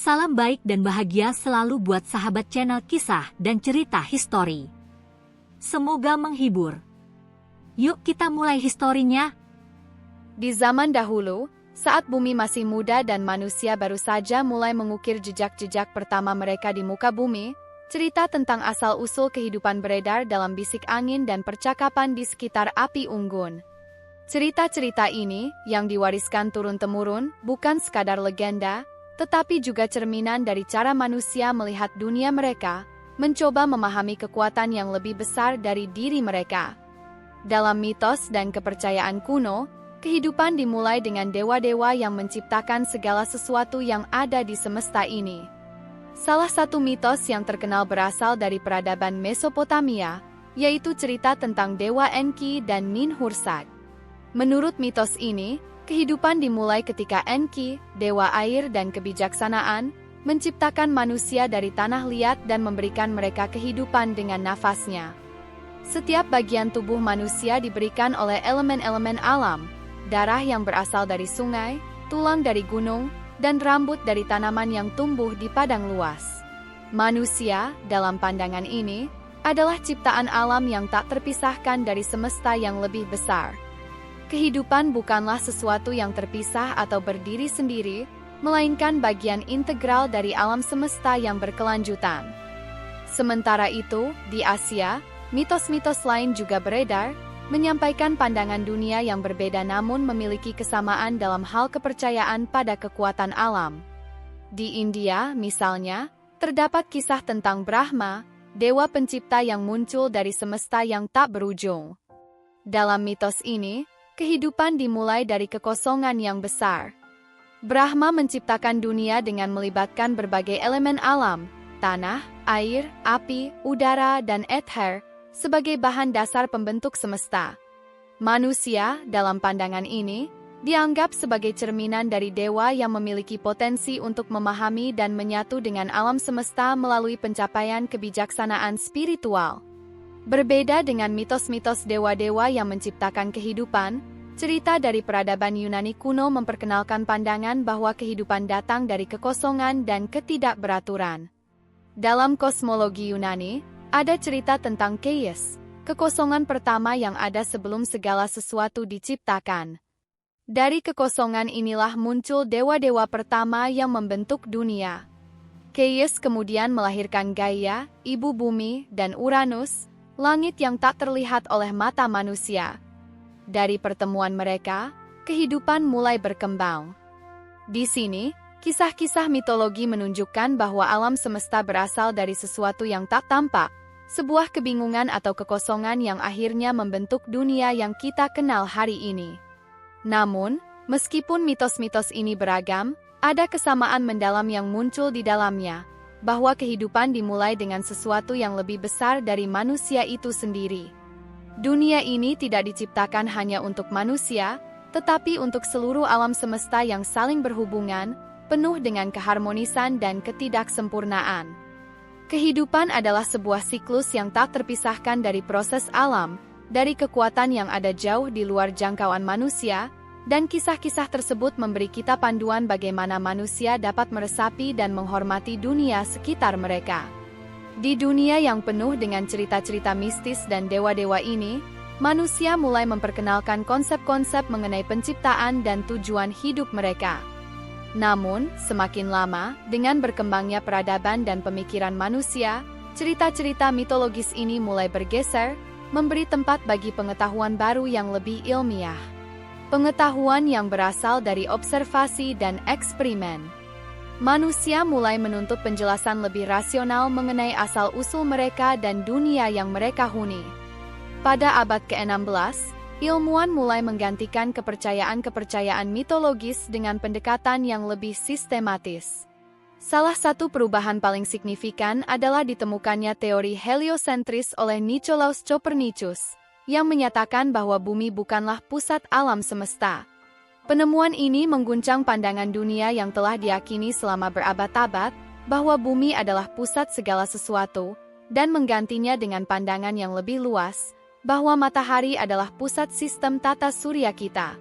Salam baik dan bahagia selalu buat sahabat channel kisah dan cerita histori. Semoga menghibur. Yuk kita mulai historinya. Di zaman dahulu, saat bumi masih muda dan manusia baru saja mulai mengukir jejak-jejak pertama mereka di muka bumi, cerita tentang asal-usul kehidupan beredar dalam bisik angin dan percakapan di sekitar api unggun. Cerita-cerita ini, yang diwariskan turun-temurun, bukan sekadar legenda, tetapi juga cerminan dari cara manusia melihat dunia mereka, mencoba memahami kekuatan yang lebih besar dari diri mereka. Dalam mitos dan kepercayaan kuno, kehidupan dimulai dengan dewa-dewa yang menciptakan segala sesuatu yang ada di semesta ini. Salah satu mitos yang terkenal berasal dari peradaban Mesopotamia, yaitu cerita tentang Dewa Enki dan Ninhursag. Menurut mitos ini, kehidupan dimulai ketika Enki, dewa air dan kebijaksanaan, menciptakan manusia dari tanah liat dan memberikan mereka kehidupan dengan nafasnya. Setiap bagian tubuh manusia diberikan oleh elemen-elemen alam, darah yang berasal dari sungai, tulang dari gunung, dan rambut dari tanaman yang tumbuh di padang luas. Manusia, dalam pandangan ini, adalah ciptaan alam yang tak terpisahkan dari semesta yang lebih besar. Kehidupan bukanlah sesuatu yang terpisah atau berdiri sendiri, melainkan bagian integral dari alam semesta yang berkelanjutan. Sementara itu, di Asia, mitos-mitos lain juga beredar, menyampaikan pandangan dunia yang berbeda namun memiliki kesamaan dalam hal kepercayaan pada kekuatan alam. Di India, misalnya, terdapat kisah tentang Brahma, dewa pencipta yang muncul dari semesta yang tak berujung. Dalam mitos ini, kehidupan dimulai dari kekosongan yang besar. Brahma menciptakan dunia dengan melibatkan berbagai elemen alam, tanah, air, api, udara, dan ether, sebagai bahan dasar pembentuk semesta. Manusia, dalam pandangan ini, dianggap sebagai cerminan dari dewa yang memiliki potensi untuk memahami dan menyatu dengan alam semesta melalui pencapaian kebijaksanaan spiritual. Berbeda dengan mitos-mitos dewa-dewa yang menciptakan kehidupan, cerita dari peradaban Yunani kuno memperkenalkan pandangan bahwa kehidupan datang dari kekosongan dan ketidakberaturan. Dalam kosmologi Yunani, ada cerita tentang chaos, kekosongan pertama yang ada sebelum segala sesuatu diciptakan. Dari kekosongan inilah muncul dewa-dewa pertama yang membentuk dunia. Chaos kemudian melahirkan Gaia, ibu bumi, dan Uranus, langit yang tak terlihat oleh mata manusia. Dari pertemuan mereka, kehidupan mulai berkembang. Di sini, kisah-kisah mitologi menunjukkan bahwa alam semesta berasal dari sesuatu yang tak tampak, sebuah kebingungan atau kekosongan yang akhirnya membentuk dunia yang kita kenal hari ini. Namun, meskipun mitos-mitos ini beragam, ada kesamaan mendalam yang muncul di dalamnya, bahwa kehidupan dimulai dengan sesuatu yang lebih besar dari manusia itu sendiri. Dunia ini tidak diciptakan hanya untuk manusia, tetapi untuk seluruh alam semesta yang saling berhubungan, penuh dengan keharmonisan dan ketidaksempurnaan. Kehidupan adalah sebuah siklus yang tak terpisahkan dari proses alam, dari kekuatan yang ada jauh di luar jangkauan manusia, dan kisah-kisah tersebut memberi kita panduan bagaimana manusia dapat meresapi dan menghormati dunia sekitar mereka. Di dunia yang penuh dengan cerita-cerita mistis dan dewa-dewa ini, manusia mulai memperkenalkan konsep-konsep mengenai penciptaan dan tujuan hidup mereka. Namun, semakin lama, dengan berkembangnya peradaban dan pemikiran manusia, cerita-cerita mitologis ini mulai bergeser, memberi tempat bagi pengetahuan baru yang lebih ilmiah. Pengetahuan yang berasal dari observasi dan eksperimen. Manusia mulai menuntut penjelasan lebih rasional mengenai asal-usul mereka dan dunia yang mereka huni. Pada abad ke-16, ilmuwan mulai menggantikan kepercayaan-kepercayaan mitologis dengan pendekatan yang lebih sistematis. Salah satu perubahan paling signifikan adalah ditemukannya teori heliosentris oleh Nicolaus Copernicus, yang menyatakan bahwa bumi bukanlah pusat alam semesta. Penemuan ini mengguncang pandangan dunia yang telah diyakini selama berabad-abad, bahwa bumi adalah pusat segala sesuatu, dan menggantinya dengan pandangan yang lebih luas, bahwa matahari adalah pusat sistem tata surya kita.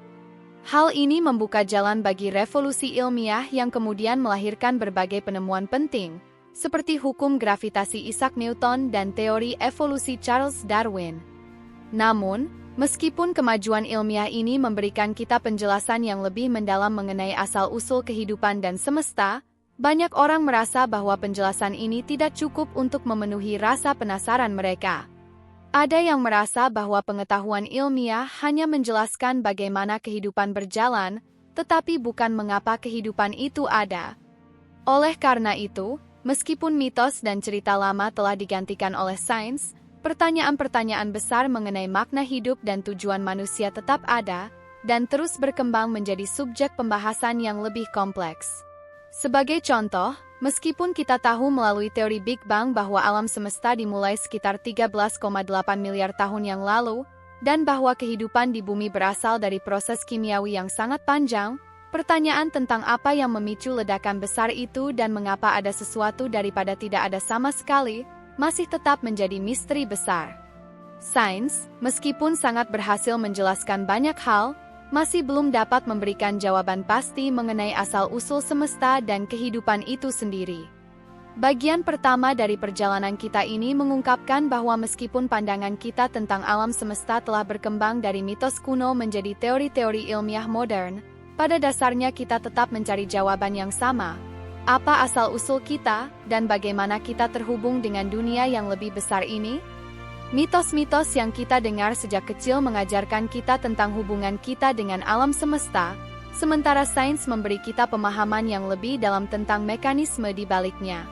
Hal ini membuka jalan bagi revolusi ilmiah yang kemudian melahirkan berbagai penemuan penting, seperti hukum gravitasi Isaac Newton dan teori evolusi Charles Darwin. Namun, meskipun kemajuan ilmiah ini memberikan kita penjelasan yang lebih mendalam mengenai asal-usul kehidupan dan semesta, banyak orang merasa bahwa penjelasan ini tidak cukup untuk memenuhi rasa penasaran mereka. Ada yang merasa bahwa pengetahuan ilmiah hanya menjelaskan bagaimana kehidupan berjalan, tetapi bukan mengapa kehidupan itu ada. Oleh karena itu, meskipun mitos dan cerita lama telah digantikan oleh sains, pertanyaan-pertanyaan besar mengenai makna hidup dan tujuan manusia tetap ada, dan terus berkembang menjadi subjek pembahasan yang lebih kompleks. Sebagai contoh, meskipun kita tahu melalui teori Big Bang bahwa alam semesta dimulai sekitar 13,8 miliar tahun yang lalu, dan bahwa kehidupan di bumi berasal dari proses kimiawi yang sangat panjang, pertanyaan tentang apa yang memicu ledakan besar itu dan mengapa ada sesuatu daripada tidak ada sama sekali, masih tetap menjadi misteri besar. Sains, meskipun sangat berhasil menjelaskan banyak hal, masih belum dapat memberikan jawaban pasti mengenai asal-usul semesta dan kehidupan itu sendiri. Bagian pertama dari perjalanan kita ini mengungkapkan bahwa meskipun pandangan kita tentang alam semesta telah berkembang dari mitos kuno menjadi teori-teori ilmiah modern, pada dasarnya kita tetap mencari jawaban yang sama. Apa asal-usul kita, dan bagaimana kita terhubung dengan dunia yang lebih besar ini? Mitos-mitos yang kita dengar sejak kecil mengajarkan kita tentang hubungan kita dengan alam semesta, sementara sains memberi kita pemahaman yang lebih dalam tentang mekanisme di baliknya.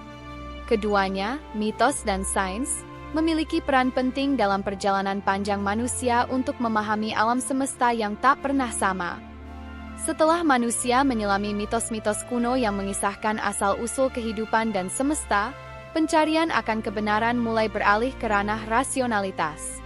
Keduanya, mitos dan sains, memiliki peran penting dalam perjalanan panjang manusia untuk memahami alam semesta yang tak pernah sama. Setelah manusia menyelami mitos-mitos kuno yang mengisahkan asal-usul kehidupan dan semesta, pencarian akan kebenaran mulai beralih ke ranah rasionalitas.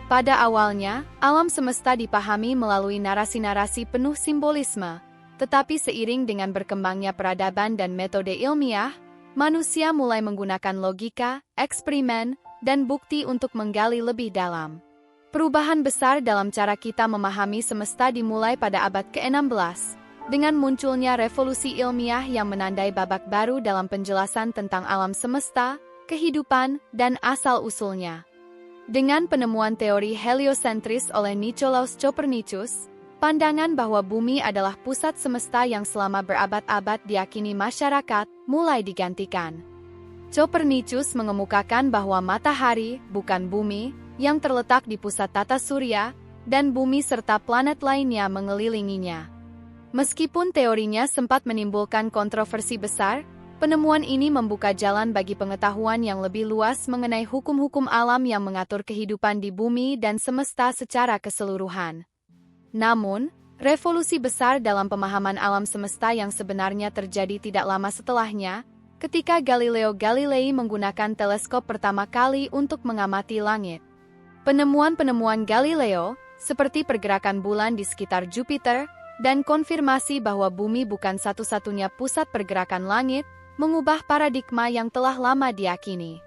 Pada awalnya, alam semesta dipahami melalui narasi-narasi penuh simbolisme, tetapi seiring dengan berkembangnya peradaban dan metode ilmiah, manusia mulai menggunakan logika, eksperimen, dan bukti untuk menggali lebih dalam. Perubahan besar dalam cara kita memahami semesta dimulai pada abad ke-16, dengan munculnya revolusi ilmiah yang menandai babak baru dalam penjelasan tentang alam semesta, kehidupan, dan asal-usulnya. Dengan penemuan teori heliosentris oleh Nicolaus Copernicus, pandangan bahwa bumi adalah pusat semesta yang selama berabad-abad diyakini masyarakat mulai digantikan. Copernicus mengemukakan bahwa matahari, bukan bumi, yang terletak di pusat tata surya, dan bumi serta planet lainnya mengelilinginya. Meskipun teorinya sempat menimbulkan kontroversi besar, penemuan ini membuka jalan bagi pengetahuan yang lebih luas mengenai hukum-hukum alam yang mengatur kehidupan di bumi dan semesta secara keseluruhan. Namun, revolusi besar dalam pemahaman alam semesta yang sebenarnya terjadi tidak lama setelahnya, ketika Galileo Galilei menggunakan teleskop pertama kali untuk mengamati langit. Penemuan-penemuan Galileo, seperti pergerakan bulan di sekitar Jupiter, dan konfirmasi bahwa bumi bukan satu-satunya pusat pergerakan langit, mengubah paradigma yang telah lama diyakini.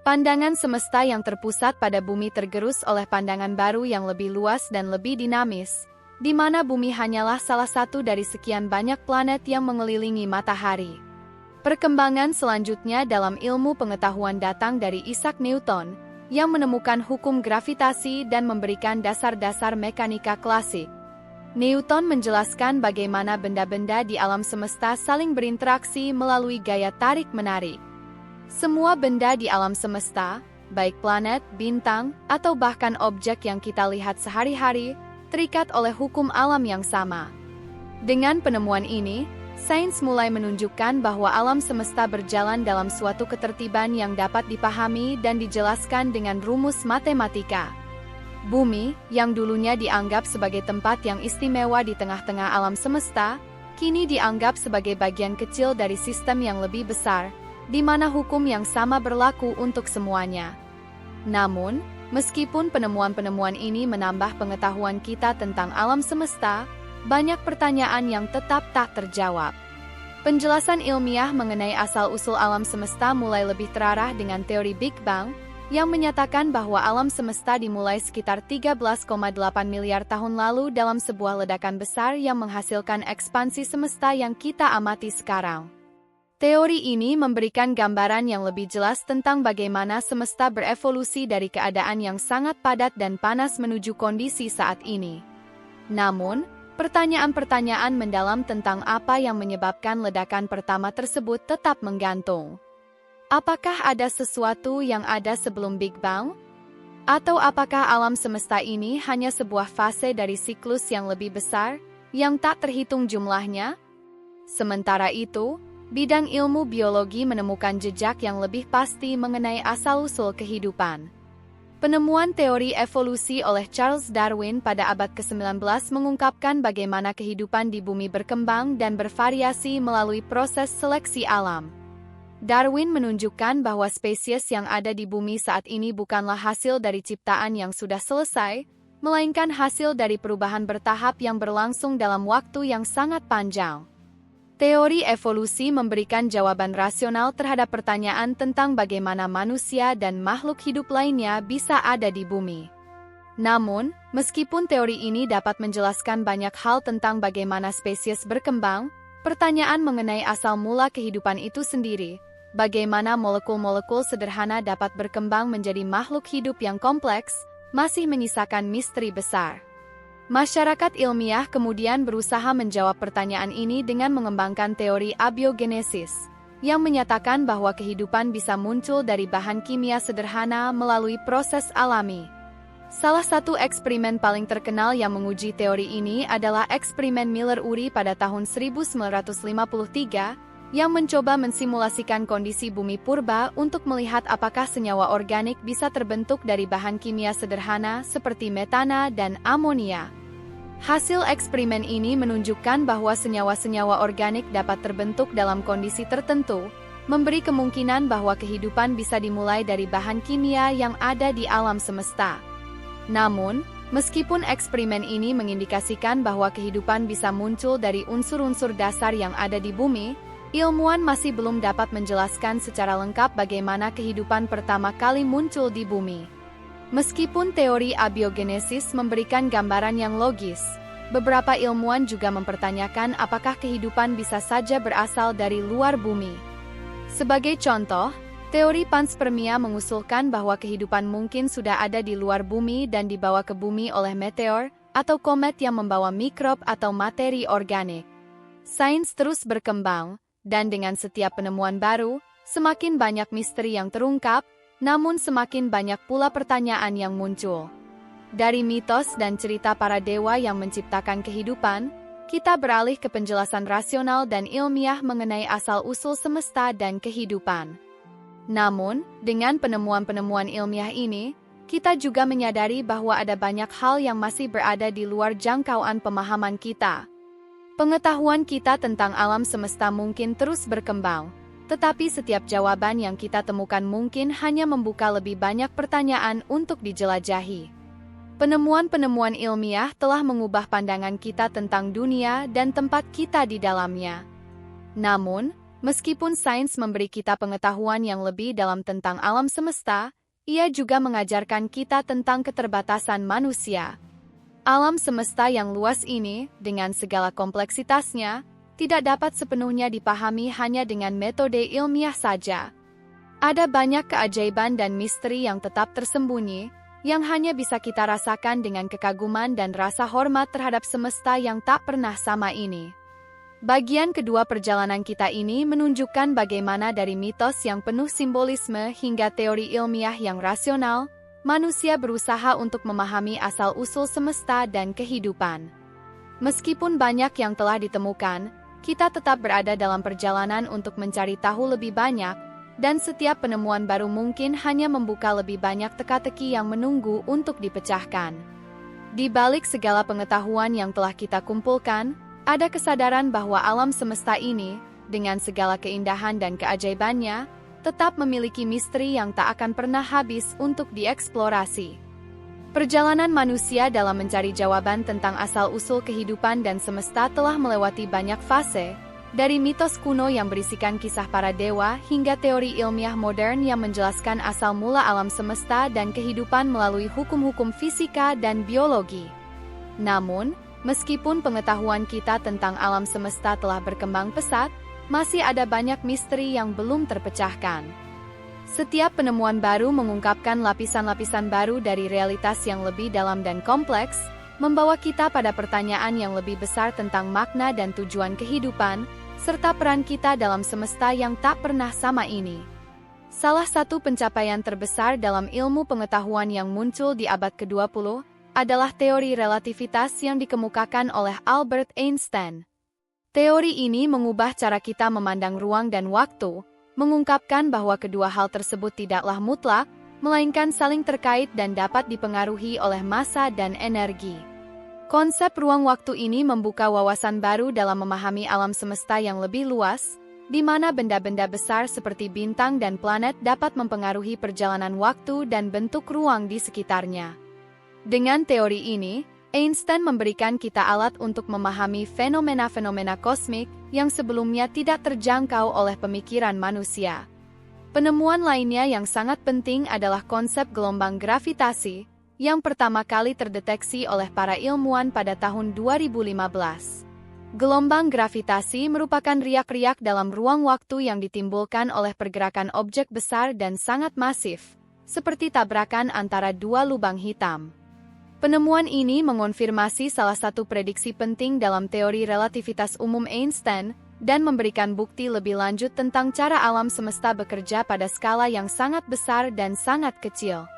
Pandangan semesta yang terpusat pada bumi tergerus oleh pandangan baru yang lebih luas dan lebih dinamis, di mana bumi hanyalah salah satu dari sekian banyak planet yang mengelilingi matahari. Perkembangan selanjutnya dalam ilmu pengetahuan datang dari Isaac Newton, yang menemukan hukum gravitasi dan memberikan dasar-dasar mekanika klasik. Newton menjelaskan bagaimana benda-benda di alam semesta saling berinteraksi melalui gaya tarik-menarik. Semua benda di alam semesta, baik planet, bintang, atau bahkan objek yang kita lihat sehari-hari, terikat oleh hukum alam yang sama. Dengan penemuan ini, sains mulai menunjukkan bahwa alam semesta berjalan dalam suatu ketertiban yang dapat dipahami dan dijelaskan dengan rumus matematika. Bumi, yang dulunya dianggap sebagai tempat yang istimewa di tengah-tengah alam semesta, kini dianggap sebagai bagian kecil dari sistem yang lebih besar, di mana hukum yang sama berlaku untuk semuanya. Namun, meskipun penemuan-penemuan ini menambah pengetahuan kita tentang alam semesta, banyak pertanyaan yang tetap tak terjawab. Penjelasan ilmiah mengenai asal-usul alam semesta mulai lebih terarah dengan teori Big Bang, yang menyatakan bahwa alam semesta dimulai sekitar 13,8 miliar tahun lalu dalam sebuah ledakan besar yang menghasilkan ekspansi semesta yang kita amati sekarang. Teori ini memberikan gambaran yang lebih jelas tentang bagaimana semesta berevolusi dari keadaan yang sangat padat dan panas menuju kondisi saat ini. Namun, pertanyaan-pertanyaan mendalam tentang apa yang menyebabkan ledakan pertama tersebut tetap menggantung. Apakah ada sesuatu yang ada sebelum Big Bang? Atau apakah alam semesta ini hanya sebuah fase dari siklus yang lebih besar, yang tak terhitung jumlahnya? Sementara itu, bidang ilmu biologi menemukan jejak yang lebih pasti mengenai asal-usul kehidupan. Penemuan teori evolusi oleh Charles Darwin pada abad ke-19 mengungkapkan bagaimana kehidupan di bumi berkembang dan bervariasi melalui proses seleksi alam. Darwin menunjukkan bahwa spesies yang ada di bumi saat ini bukanlah hasil dari ciptaan yang sudah selesai, melainkan hasil dari perubahan bertahap yang berlangsung dalam waktu yang sangat panjang. Teori evolusi memberikan jawaban rasional terhadap pertanyaan tentang bagaimana manusia dan makhluk hidup lainnya bisa ada di bumi. Namun, meskipun teori ini dapat menjelaskan banyak hal tentang bagaimana spesies berkembang, pertanyaan mengenai asal mula kehidupan itu sendiri, bagaimana molekul-molekul sederhana dapat berkembang menjadi makhluk hidup yang kompleks, masih menyisakan misteri besar. Masyarakat ilmiah kemudian berusaha menjawab pertanyaan ini dengan mengembangkan teori abiogenesis, yang menyatakan bahwa kehidupan bisa muncul dari bahan kimia sederhana melalui proses alami. Salah satu eksperimen paling terkenal yang menguji teori ini adalah eksperimen Miller-Urey pada tahun 1953, yang mencoba mensimulasikan kondisi bumi purba untuk melihat apakah senyawa organik bisa terbentuk dari bahan kimia sederhana seperti metana dan amonia. Hasil eksperimen ini menunjukkan bahwa senyawa-senyawa organik dapat terbentuk dalam kondisi tertentu, memberi kemungkinan bahwa kehidupan bisa dimulai dari bahan kimia yang ada di alam semesta. Namun, meskipun eksperimen ini mengindikasikan bahwa kehidupan bisa muncul dari unsur-unsur dasar yang ada di bumi, ilmuwan masih belum dapat menjelaskan secara lengkap bagaimana kehidupan pertama kali muncul di bumi. Meskipun teori abiogenesis memberikan gambaran yang logis, beberapa ilmuwan juga mempertanyakan apakah kehidupan bisa saja berasal dari luar bumi. Sebagai contoh, teori panspermia mengusulkan bahwa kehidupan mungkin sudah ada di luar bumi dan dibawa ke bumi oleh meteor atau komet yang membawa mikrob atau materi organik. Sains terus berkembang, dan dengan setiap penemuan baru, semakin banyak misteri yang terungkap, namun semakin banyak pula pertanyaan yang muncul. Dari mitos dan cerita para dewa yang menciptakan kehidupan, kita beralih ke penjelasan rasional dan ilmiah mengenai asal-usul semesta dan kehidupan. Namun, dengan penemuan-penemuan ilmiah ini, kita juga menyadari bahwa ada banyak hal yang masih berada di luar jangkauan pemahaman kita. Pengetahuan kita tentang alam semesta mungkin terus berkembang, tetapi setiap jawaban yang kita temukan mungkin hanya membuka lebih banyak pertanyaan untuk dijelajahi. Penemuan-penemuan ilmiah telah mengubah pandangan kita tentang dunia dan tempat kita di dalamnya. Namun, meskipun sains memberi kita pengetahuan yang lebih dalam tentang alam semesta, ia juga mengajarkan kita tentang keterbatasan manusia. Alam semesta yang luas ini, dengan segala kompleksitasnya, tidak dapat sepenuhnya dipahami hanya dengan metode ilmiah saja. Ada banyak keajaiban dan misteri yang tetap tersembunyi, yang hanya bisa kita rasakan dengan kekaguman dan rasa hormat terhadap semesta yang tak pernah sama ini. Bagian kedua perjalanan kita ini menunjukkan bagaimana dari mitos yang penuh simbolisme hingga teori ilmiah yang rasional, manusia berusaha untuk memahami asal-usul semesta dan kehidupan. Meskipun banyak yang telah ditemukan, kita tetap berada dalam perjalanan untuk mencari tahu lebih banyak, dan setiap penemuan baru mungkin hanya membuka lebih banyak teka-teki yang menunggu untuk dipecahkan. Di balik segala pengetahuan yang telah kita kumpulkan, ada kesadaran bahwa alam semesta ini, dengan segala keindahan dan keajaibannya, tetap memiliki misteri yang tak akan pernah habis untuk dieksplorasi. Perjalanan manusia dalam mencari jawaban tentang asal-usul kehidupan dan semesta telah melewati banyak fase, Dari mitos kuno yang berisikan kisah para dewa hingga teori ilmiah modern yang menjelaskan asal mula alam semesta dan kehidupan melalui hukum-hukum fisika dan biologi. Namun, meskipun pengetahuan kita tentang alam semesta telah berkembang pesat, masih ada banyak misteri yang belum terpecahkan. Setiap penemuan baru mengungkapkan lapisan-lapisan baru dari realitas yang lebih dalam dan kompleks, membawa kita pada pertanyaan yang lebih besar tentang makna dan tujuan kehidupan, serta peran kita dalam semesta yang tak pernah sama ini. Salah satu pencapaian terbesar dalam ilmu pengetahuan yang muncul di abad ke-20 adalah teori relativitas yang dikemukakan oleh Albert Einstein. Teori ini mengubah cara kita memandang ruang dan waktu, mengungkapkan bahwa kedua hal tersebut tidaklah mutlak, melainkan saling terkait dan dapat dipengaruhi oleh massa dan energi. Konsep ruang waktu ini membuka wawasan baru dalam memahami alam semesta yang lebih luas, di mana benda-benda besar seperti bintang dan planet dapat mempengaruhi perjalanan waktu dan bentuk ruang di sekitarnya. Dengan teori ini, Einstein memberikan kita alat untuk memahami fenomena-fenomena kosmik yang sebelumnya tidak terjangkau oleh pemikiran manusia. Penemuan lainnya yang sangat penting adalah konsep gelombang gravitasi, yang pertama kali terdeteksi oleh para ilmuwan pada tahun 2015. Gelombang gravitasi merupakan riak-riak dalam ruang waktu yang ditimbulkan oleh pergerakan objek besar dan sangat masif, seperti tabrakan antara dua lubang hitam. Penemuan ini mengonfirmasi salah satu prediksi penting dalam teori relativitas umum Einstein, dan memberikan bukti lebih lanjut tentang cara alam semesta bekerja pada skala yang sangat besar dan sangat kecil.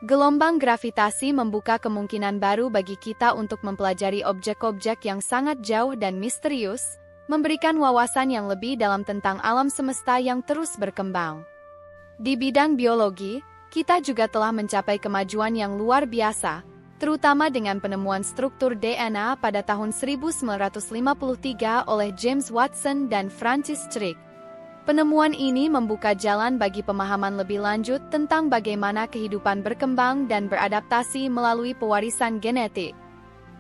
Gelombang gravitasi membuka kemungkinan baru bagi kita untuk mempelajari objek-objek yang sangat jauh dan misterius, memberikan wawasan yang lebih dalam tentang alam semesta yang terus berkembang. Di bidang biologi, kita juga telah mencapai kemajuan yang luar biasa, terutama dengan penemuan struktur DNA pada tahun 1953 oleh James Watson dan Francis Crick. Penemuan ini membuka jalan bagi pemahaman lebih lanjut tentang bagaimana kehidupan berkembang dan beradaptasi melalui pewarisan genetik.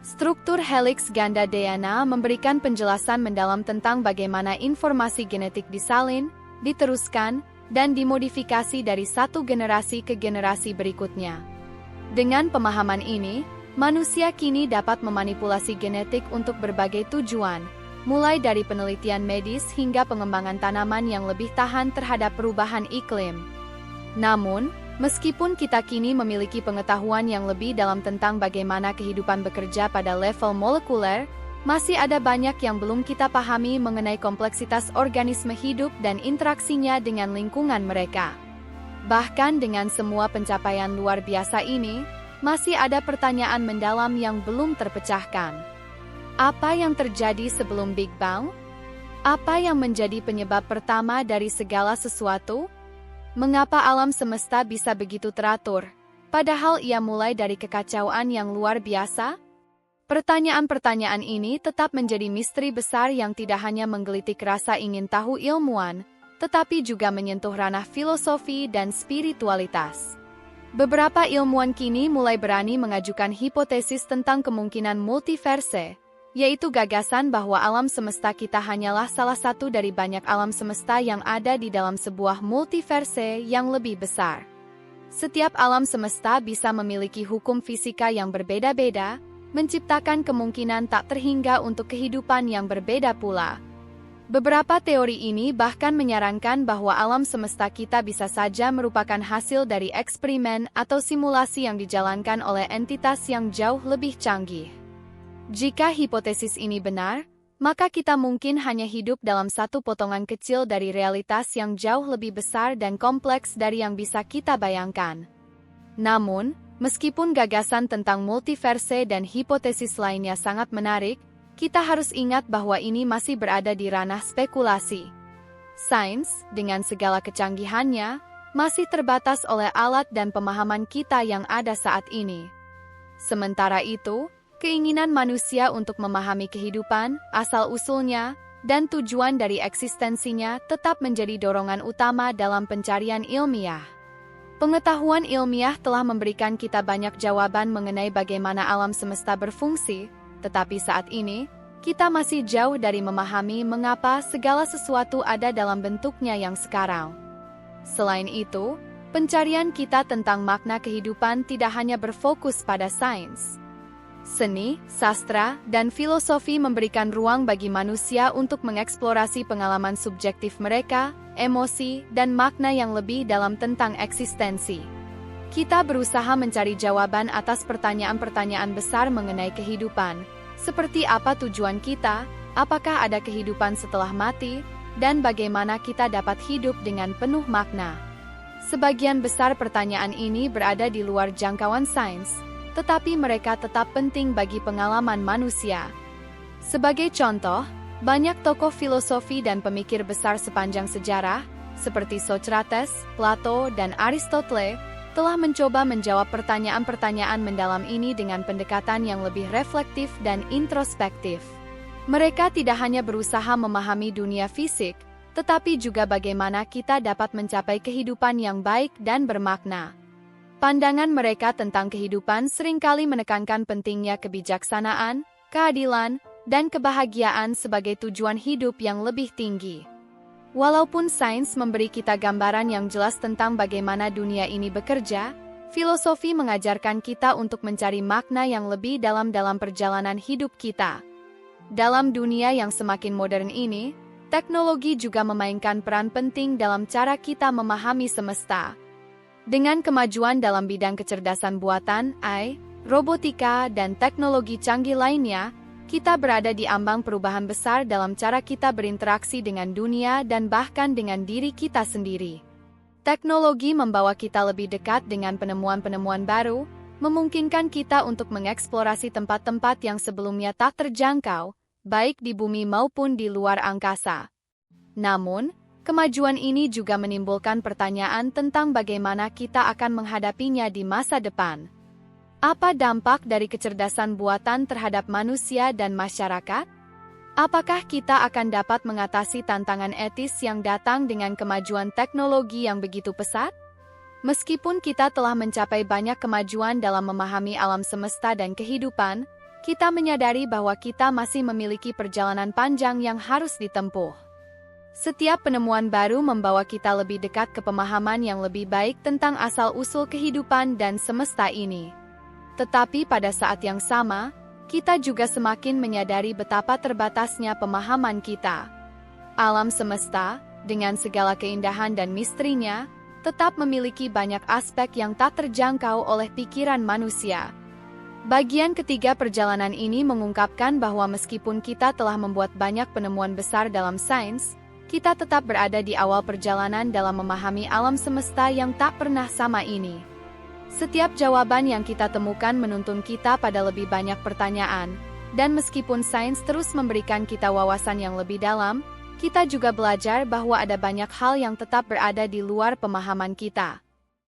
Struktur helix ganda DNA memberikan penjelasan mendalam tentang bagaimana informasi genetik disalin, diteruskan, dan dimodifikasi dari satu generasi ke generasi berikutnya. Dengan pemahaman ini, manusia kini dapat memanipulasi genetik untuk berbagai tujuan, mulai dari penelitian medis hingga pengembangan tanaman yang lebih tahan terhadap perubahan iklim. Namun, meskipun kita kini memiliki pengetahuan yang lebih dalam tentang bagaimana kehidupan bekerja pada level molekuler, masih ada banyak yang belum kita pahami mengenai kompleksitas organisme hidup dan interaksinya dengan lingkungan mereka. Bahkan dengan semua pencapaian luar biasa ini, masih ada pertanyaan mendalam yang belum terpecahkan. Apa yang terjadi sebelum Big Bang? Apa yang menjadi penyebab pertama dari segala sesuatu? Mengapa alam semesta bisa begitu teratur, padahal ia mulai dari kekacauan yang luar biasa? Pertanyaan-pertanyaan ini tetap menjadi misteri besar yang tidak hanya menggelitik rasa ingin tahu ilmuwan, tetapi juga menyentuh ranah filosofi dan spiritualitas. Beberapa ilmuwan kini mulai berani mengajukan hipotesis tentang kemungkinan multiverse, yaitu gagasan bahwa alam semesta kita hanyalah salah satu dari banyak alam semesta yang ada di dalam sebuah multiverse yang lebih besar. Setiap alam semesta bisa memiliki hukum fisika yang berbeda-beda, menciptakan kemungkinan tak terhingga untuk kehidupan yang berbeda pula. Beberapa teori ini bahkan menyarankan bahwa alam semesta kita bisa saja merupakan hasil dari eksperimen atau simulasi yang dijalankan oleh entitas yang jauh lebih canggih. Jika hipotesis ini benar, maka kita mungkin hanya hidup dalam satu potongan kecil dari realitas yang jauh lebih besar dan kompleks dari yang bisa kita bayangkan. Namun, meskipun gagasan tentang multiverse dan hipotesis lainnya sangat menarik, kita harus ingat bahwa ini masih berada di ranah spekulasi. Sains, dengan segala kecanggihannya, masih terbatas oleh alat dan pemahaman kita yang ada saat ini. Sementara itu, keinginan manusia untuk memahami kehidupan, asal-usulnya, dan tujuan dari eksistensinya tetap menjadi dorongan utama dalam pencarian ilmiah. Pengetahuan ilmiah telah memberikan kita banyak jawaban mengenai bagaimana alam semesta berfungsi, tetapi saat ini, kita masih jauh dari memahami mengapa segala sesuatu ada dalam bentuknya yang sekarang. Selain itu, pencarian kita tentang makna kehidupan tidak hanya berfokus pada sains. Seni, sastra, dan filosofi memberikan ruang bagi manusia untuk mengeksplorasi pengalaman subjektif mereka, emosi, dan makna yang lebih dalam tentang eksistensi. Kita berusaha mencari jawaban atas pertanyaan-pertanyaan besar mengenai kehidupan, seperti apa tujuan kita, apakah ada kehidupan setelah mati, dan bagaimana kita dapat hidup dengan penuh makna. Sebagian besar pertanyaan ini berada di luar jangkauan sains, tetapi mereka tetap penting bagi pengalaman manusia. Sebagai contoh, banyak tokoh filosofi dan pemikir besar sepanjang sejarah, seperti Socrates, Plato, dan Aristoteles, telah mencoba menjawab pertanyaan-pertanyaan mendalam ini dengan pendekatan yang lebih reflektif dan introspektif. Mereka tidak hanya berusaha memahami dunia fisik, tetapi juga bagaimana kita dapat mencapai kehidupan yang baik dan bermakna. Pandangan mereka tentang kehidupan seringkali menekankan pentingnya kebijaksanaan, keadilan, dan kebahagiaan sebagai tujuan hidup yang lebih tinggi. Walaupun sains memberi kita gambaran yang jelas tentang bagaimana dunia ini bekerja, filosofi mengajarkan kita untuk mencari makna yang lebih dalam perjalanan hidup kita. Dalam dunia yang semakin modern ini, teknologi juga memainkan peran penting dalam cara kita memahami semesta. Dengan kemajuan dalam bidang kecerdasan buatan, AI, robotika, dan teknologi canggih lainnya, kita berada di ambang perubahan besar dalam cara kita berinteraksi dengan dunia dan bahkan dengan diri kita sendiri. Teknologi membawa kita lebih dekat dengan penemuan-penemuan baru, memungkinkan kita untuk mengeksplorasi tempat-tempat yang sebelumnya tak terjangkau, baik di bumi maupun di luar angkasa. Namun, kemajuan ini juga menimbulkan pertanyaan tentang bagaimana kita akan menghadapinya di masa depan. Apa dampak dari kecerdasan buatan terhadap manusia dan masyarakat? Apakah kita akan dapat mengatasi tantangan etis yang datang dengan kemajuan teknologi yang begitu pesat? Meskipun kita telah mencapai banyak kemajuan dalam memahami alam semesta dan kehidupan, kita menyadari bahwa kita masih memiliki perjalanan panjang yang harus ditempuh. Setiap penemuan baru membawa kita lebih dekat ke pemahaman yang lebih baik tentang asal-usul kehidupan dan semesta ini. Tetapi pada saat yang sama, kita juga semakin menyadari betapa terbatasnya pemahaman kita. Alam semesta, dengan segala keindahan dan misterinya, tetap memiliki banyak aspek yang tak terjangkau oleh pikiran manusia. Bagian ketiga perjalanan ini mengungkapkan bahwa meskipun kita telah membuat banyak penemuan besar dalam sains, kita tetap berada di awal perjalanan dalam memahami alam semesta yang tak pernah sama ini. Setiap jawaban yang kita temukan menuntun kita pada lebih banyak pertanyaan, dan meskipun sains terus memberikan kita wawasan yang lebih dalam, kita juga belajar bahwa ada banyak hal yang tetap berada di luar pemahaman kita.